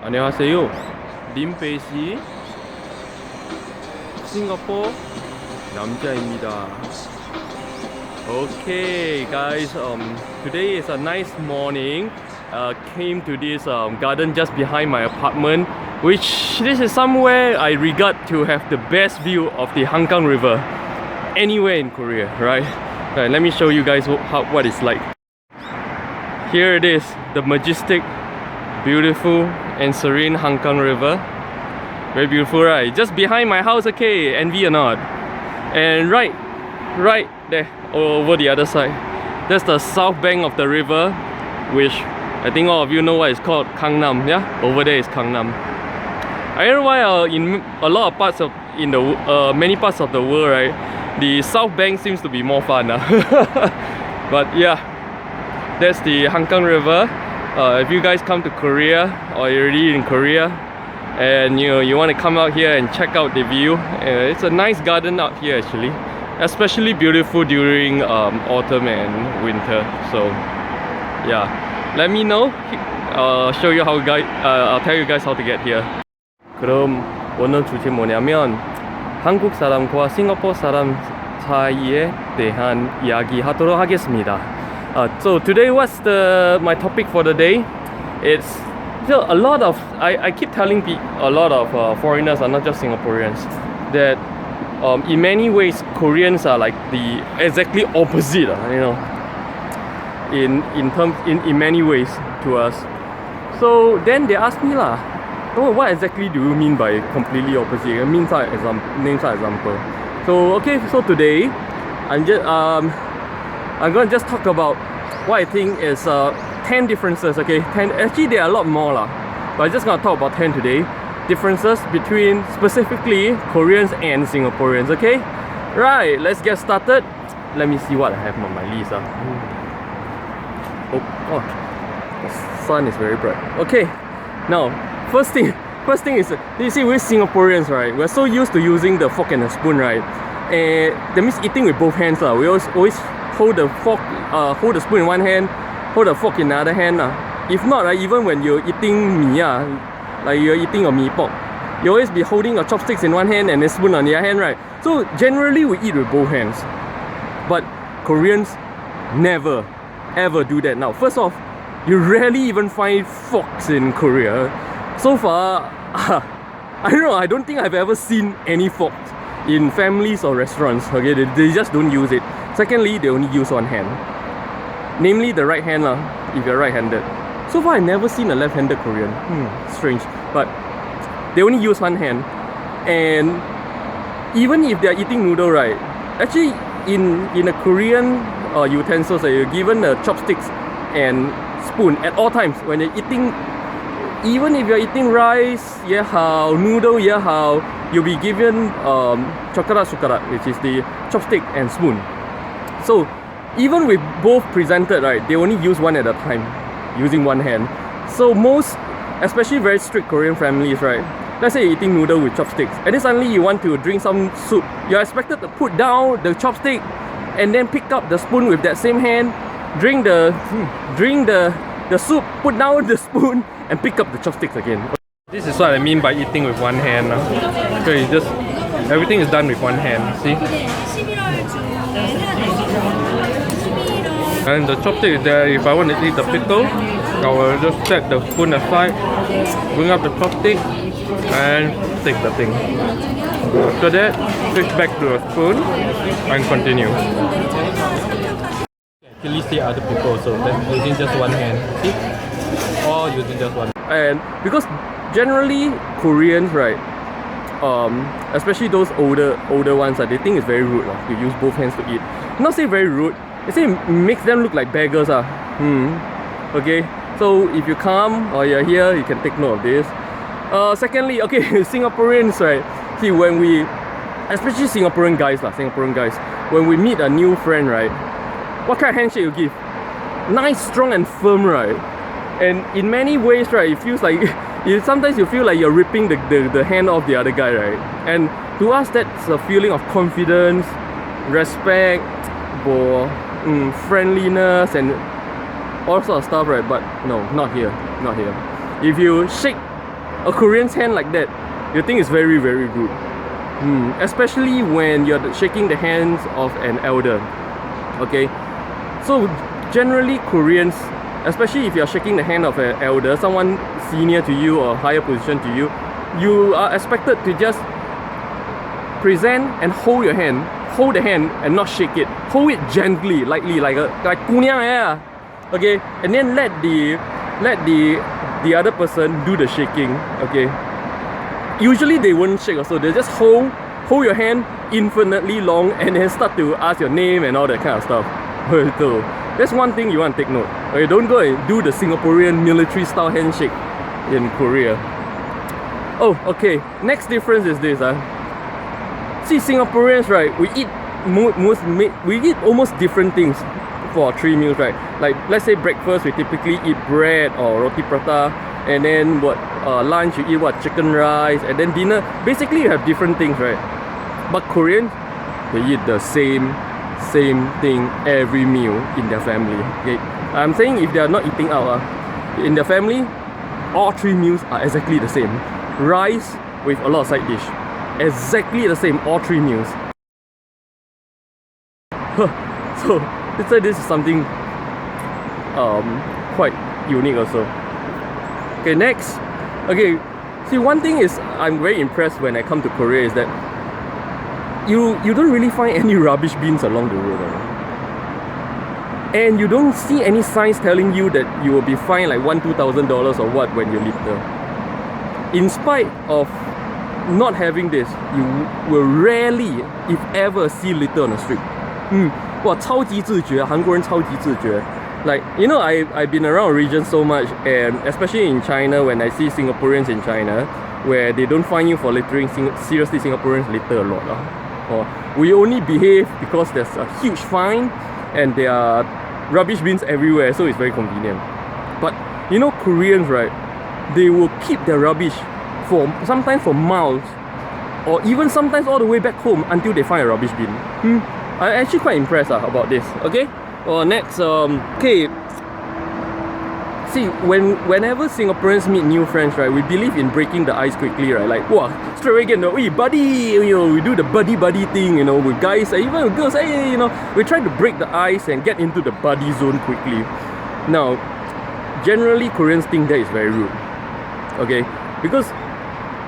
안녕하세요. 림베이시 싱가포르 남자입니다. Okay, guys. Today is a nice morning. Came to this garden just behind my apartment, which this is somewhere I regard to have the best view of the Hanggang River anywhere in Korea, right? Right, let me show you guys what it's like. Here it is, the majestic, beautiful and serene Hanggang River. Very beautiful, right? Just behind my house, okay, envy or not. And right there, over the other side, that's the south bank of the river, which I think all of you know what it's called, Gangnam. Yeah, over there is Gangnam. I don't know why in a lot of parts of many parts of the world, right, the south bank seems to be more fun. But yeah, that's the Hanggang River. If you guys come to Korea or you're already in Korea and you want to come out here and check out the view, it's a nice garden out here actually, especially beautiful during autumn and winter. So yeah, let me know. I'll tell you guys how to get here. 그럼 오늘 주제 뭐냐면 한국 사람과 싱가포르 사람 사이에 대한 이야기 하도록 하겠습니다. So today, what's my topic for the day? It's a lot of I keep telling a lot of foreigners, are not just Singaporeans, that in many ways Koreans are like the exactly opposite, in many ways to us. So then they ask me what exactly do you mean by completely opposite? Name some example. So today I'm gonna just talk about what I think is 10 differences, okay? 10, actually there are a lot more but I'm just gonna talk about 10 today. Differences between specifically Koreans and Singaporeans, okay? Right, let's get started. Let me see what I have on my list. Oh, the sun is very bright. Okay, now first thing is, you see, we're Singaporeans, right? We're so used to using the fork and the spoon, right? That means eating with both hands. We always hold the fork, hold the spoon in one hand, hold the fork in the other hand. If not, right, even when you're eating mee, like you're eating a mee pok, you always be holding your chopsticks in one hand and a spoon on the other hand, right? So generally we eat with both hands. But Koreans never ever do that. Now, first off, you rarely even find forks in Korea. So far, I don't think I've ever seen any forks in families or restaurants. Okay, they just don't use it. Secondly, they only use one hand, namely the right hand if you're right-handed. So far, I've never seen a left-handed Korean. Strange, but they only use one hand. And even if they're eating noodle, right, actually in a Korean utensils, you're given the chopsticks and spoon at all times when you're eating. Even if you're eating rice, noodle, you'll be given sukarat, which is the chopstick and spoon. So even with both presented, right, they only use one at a time, using one hand. So most, especially very strict Korean families, right, let's say you're eating noodle with chopsticks, and then suddenly you want to drink some soup, you're expected to put down the chopstick and then pick up the spoon with that same hand, drink the soup, put down the spoon and pick up the chopsticks again. This is what I mean by eating with one hand. Okay, everything is done with one hand, see? And the chopstick is there. If I want to eat the pickle, I will just set the spoon aside, bring up the chopstick and take the thing. After that, switch back to a spoon and continue. Actually see other people also using just one hand, see? All using just one. And because generally Koreans, right, especially those older ones, they think it's very rude to use both hands to eat. Not say very rude, they say it makes them look like beggars. Okay, so if you come or you're here, you can take note of this. Secondly, okay, Singaporeans, right, see, when we, especially Singaporean guys, when we meet a new friend, right, what kind of handshake you give? Nice, strong and firm, right? And in many ways, right, it feels like sometimes you feel like you're ripping the hand off the other guy, right? And to us, that's a feeling of confidence, respect, friendliness, and all sorts of stuff, right? But no, not here. If you shake a Korean's hand like that, you think it's very, very rude. Especially when you're shaking the hands of an elder. Okay, so generally Koreans, especially if you're shaking the hand of an elder, someone senior to you or higher position to you, you are expected to just present and hold the hand and not shake it. Hold it gently, lightly, like kunyang, yeah. Okay, and then let the other person do the shaking. Okay, usually they won't shake also. They just hold your hand infinitely long and then start to ask your name and all that kind of stuff. So that's one thing you want to take note. Okay, don't go and do the Singaporean military style handshake in Korea. Oh, okay. Next difference is this. See, Singaporeans, right? We eat almost different things for our 3 meals, right? Like, let's say breakfast, we typically eat bread or roti prata, and then lunch you eat chicken rice, and then dinner. Basically, you have different things, right? But Koreans, they eat the same thing every meal in their family. Okay, I'm saying if they are not eating out, in their family, all 3 meals are exactly the same. Rice with a lot of side dish, exactly the same, all 3 meals. So this is something quite unique also. Okay, next. Okay, see, one thing is I'm very impressed when I come to Korea is that you don't really find any rubbish bins along the road. And you don't see any signs telling you that you will be fined like $1,000-$2,000 or what when you litter. In spite of not having this, you will rarely, if ever, see litter on the street. 哇，超级自觉，韩国人超级自觉。Like, you know, I've been around region so much, and especially in China, when I see Singaporeans in China, where they don't find you for littering, seriously, Singaporeans litter a lot. We only behave because there's a huge fine, and there are rubbish bins everywhere, so it's very convenient. But, you know, Koreans, right, they will keep their rubbish sometimes for miles, or even sometimes all the way back home until they find a rubbish bin. I'm actually quite impressed about this. Okay, next, okay. See, whenever Singaporeans meet new friends, right, we believe in breaking the ice quickly, right? Like, wow, straight away get hey buddy, we do the buddy thing, with guys, even with girls, hey, we try to break the ice and get into the buddy zone quickly. Now, generally Koreans think that is very rude. Okay, because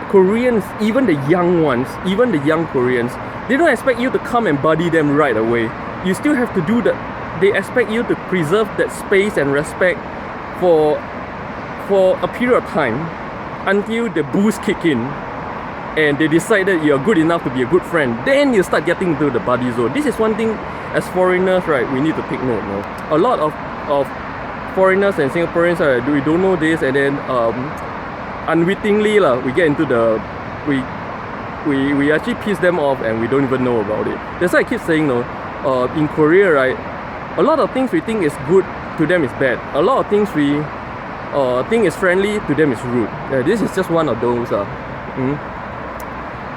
Koreans, even the young ones, even the young Koreans, they don't expect you to come and buddy them right away. You still have to do that. They expect you to preserve that space and respect for a period of time until the boost kick in and they decide that you're good enough to be a good friend. Then you start getting into the buddy zone. This is one thing as foreigners, right, we need to take note. A lot of foreigners and Singaporeans, we don't know this, and then unwittingly we get into we actually piss them off and we don't even know about it. That's why I keep saying, in Korea, right, a lot of things we think is good, to them is bad. A lot of things we think is friendly, to them is rude. This is just one of those.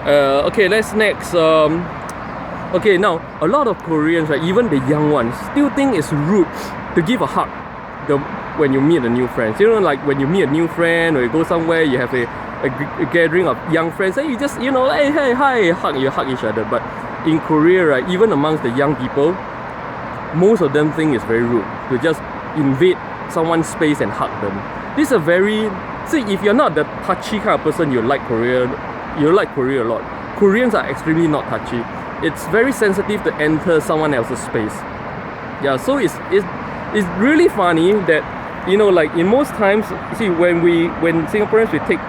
Okay, let's next. Okay, now a lot of Koreans, right, even the young ones, still think it's rude to give a hug when you meet a new friend. Like when you meet a new friend or you go somewhere, you have a gathering of young friends, and you just, hey, hi, you hug each other. But in Korea, right, even amongst the young people, most of them think it's very rude to just invade someone's space and hug them. This is a very, see, if you're not the touchy kind of person, you like Korea a lot. Koreans are extremely not touchy. It's very sensitive to enter someone else's space. Yeah, so it's really funny that, like in most times, see, when Singaporeans, we take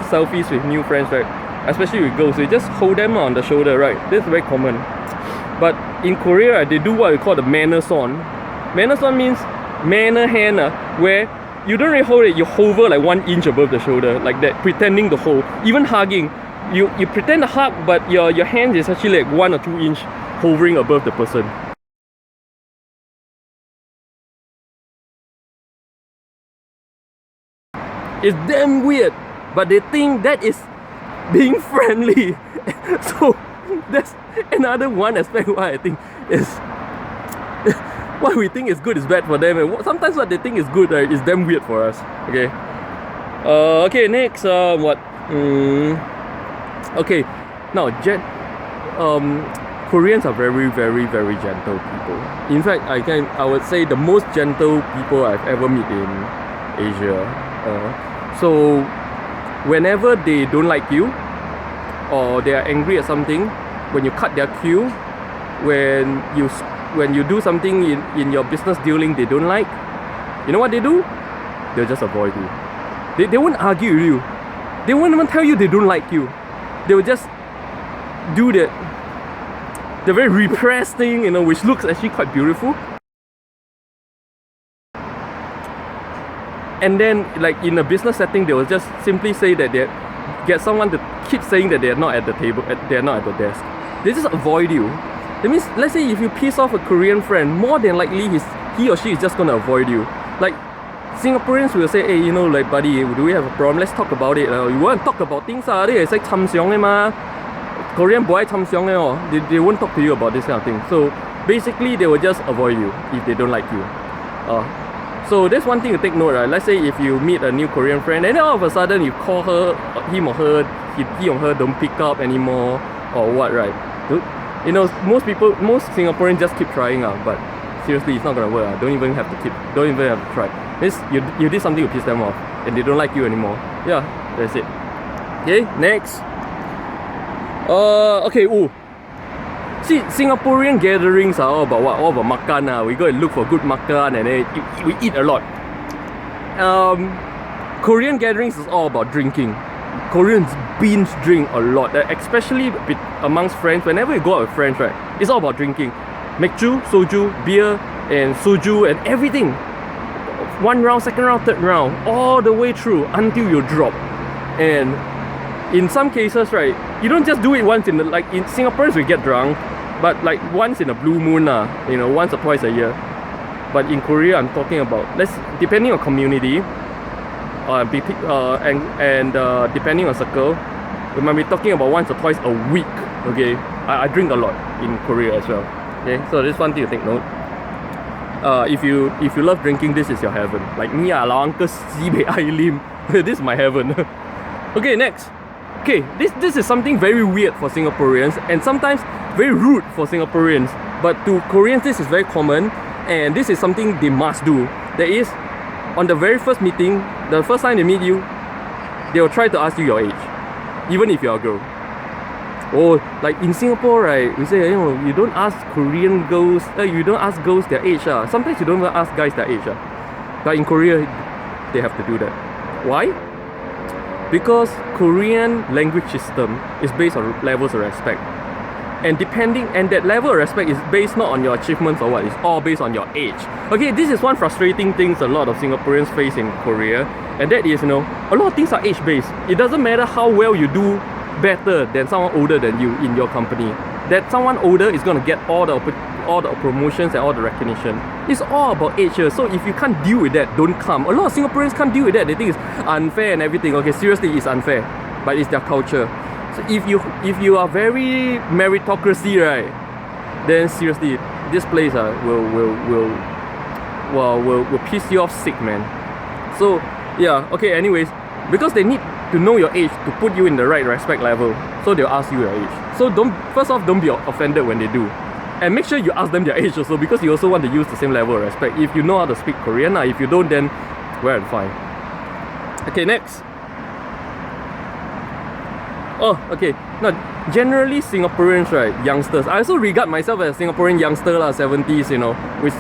selfies with new friends, right, especially with girls, we just hold them on the shoulder, right? This is very common. But in Korea, right, they do what we call the manner son. Manner son means manner hand, where you don't really hold it, you hover like 1 inch above the shoulder, like that, pretending to hold. Even hugging, you pretend to hug, but your hand is actually like 1 or 2 inch hovering above the person. It's damn weird, but they think that is being friendly. So that's another one aspect why I think is what we think is good is bad for them, and sometimes what they think is good, right, is damn weird for us. Okay. Okay, next, what? Okay, now, Koreans are very, very, very gentle people. In fact, I would say the most gentle people I've ever met in Asia. So, whenever they don't like you, or they are angry at something, when you cut their queue, when you do something in your business dealing they don't like, you know what they do? They'll just avoid you. They won't argue with you. They won't even tell you they don't like you. They will just do the very repressed thing, you know, which looks actually quite beautiful. And then, like in a business setting, they will just simply say that they get someone to keep saying that they are not at the table, they are not at the desk. They just avoid you. That means, let's say if you piss off a Korean friend, more than likely he or she is just gonna avoid you. Like Singaporeans will say, hey, you know, like buddy, do we have a problem? Let's talk about it. You want to talk about things? It's like tham siong ma. Korean boy tham siong they won't talk to you about this kind of thing. So basically, they will just avoid you if they don't like you. So that's one thing to take note, right? Let's say if you meet a new Korean friend and then all of a sudden you call him or her don't pick up anymore or what, right? You know, most Singaporeans just keep trying, but seriously, it's not gonna work. Don't even have to try. You did something to piss them off and they don't like you anymore. Yeah, that's it. Okay, next. Okay, see, Singaporean gatherings are all about what? All about makan. We go and look for good makan and then we eat a lot. Korean gatherings is all about drinking. Koreans binge drink a lot, especially amongst friends. Whenever you go out with friends, right, it's all about drinking. Mekju, soju, beer, and soju, and everything. One round, second round, third round, all the way through until you drop. And in some cases, right, you don't just do it once in Singaporeans we get drunk, but like once in a blue moon, you know, once or twice a year. But in Korea, I'm talking about, depending on community, and depending on circle, we might be talking about once or twice a week. Okay, I drink a lot in Korea as well. Okay, so this one thing to take note. If you love drinking, this is your heaven. Like me, lao uncle sibei ai lim. This is my heaven. Okay, next. Okay, this is something very weird for Singaporeans and sometimes very rude for Singaporeans. But to Koreans, this is very common, and this is something they must do. That is, on the very first meeting, the first time they meet you, they will try to ask you your age, even if you're a girl. Or like in Singapore, right, we say, you know, you don't ask Korean girls, you don't ask girls their age. Sometimes you don't even ask guys their age. But in Korea, they have to do that. Why? Because Korean language system is based on levels of respect. And that level of respect is based not on your achievements or what, it's all based on your age. Okay, this is one frustrating thing a lot of Singaporeans face in Korea, and that is, you know, a lot of things are age-based. It doesn't matter how well you do better than someone older than you in your company. That someone older is gonna get all the promotions and all the recognition. It's all about age here. So if you can't deal with that, don't come. A lot of Singaporeans can't deal with that. They think it's unfair and everything. Okay, seriously, it's unfair, but it's their culture. So if you are very meritocracy, right, then seriously, this place will piss you off sick, man. So yeah, okay. Anyways, because they need to know your age to put you in the right respect level, so they'll ask you your age. So don't be offended when they do, and make sure you ask them their age also, because you also want to use the same level of respect. If you know how to speak Korean, if you don't, then well and fine. Okay, next. Oh, okay. Now, generally Singaporeans, right, youngsters. I also regard myself as a Singaporean youngster, 70s. You know, which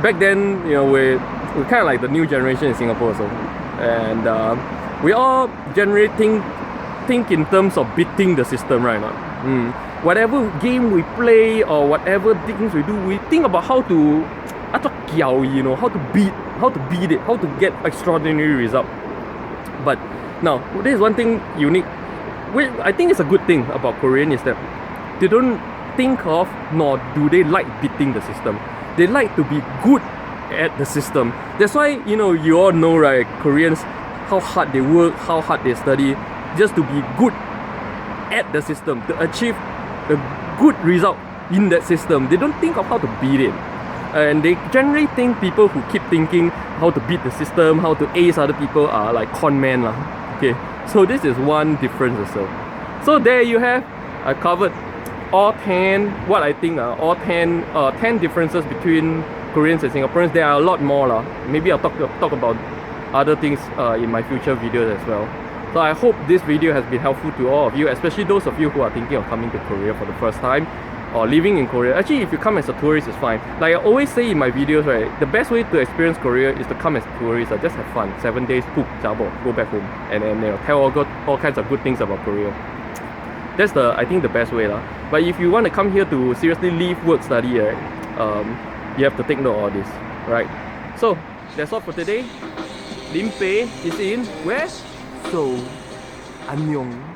back then, you know, we're kind of like the new generation in Singapore, so, and we all generally think in terms of beating the system, right? Whatever game we play or whatever things we do, we think about how to beat it, how to get extraordinary result. But now, there is one thing unique, which I think is a good thing about Korean, is that they don't think of, nor do they like beating the system. They like to be good at the system. That's why, you know, you all know, right, Koreans, how hard they work, how hard they study, just to be good at the system, to achieve a good result in that system. They don't think of how to beat it. And they generally think people who keep thinking how to beat the system, how to ace other people are like con men lah. Okay, so this is one difference also. So there you have, I covered all 10, what I think are all 10 differences between Koreans and Singaporeans. There are a lot more lah. Maybe I'll talk about other things in my future videos as well. So I hope this video has been helpful to all of you, especially those of you who are thinking of coming to Korea for the first time or living in Korea. Actually, if you come as a tourist, it's fine. Like I always say in my videos, right, the best way to experience Korea is to come as a tourist. Just have fun. 7 days, poop, jabo, go back home, and then tell all kinds of good things about Korea. That's I think the best way lah. But if you want to come here to seriously live, work, study, right, you have to take note of all this, right? So that's all for today. Lim Pei is in where? So, 안녕.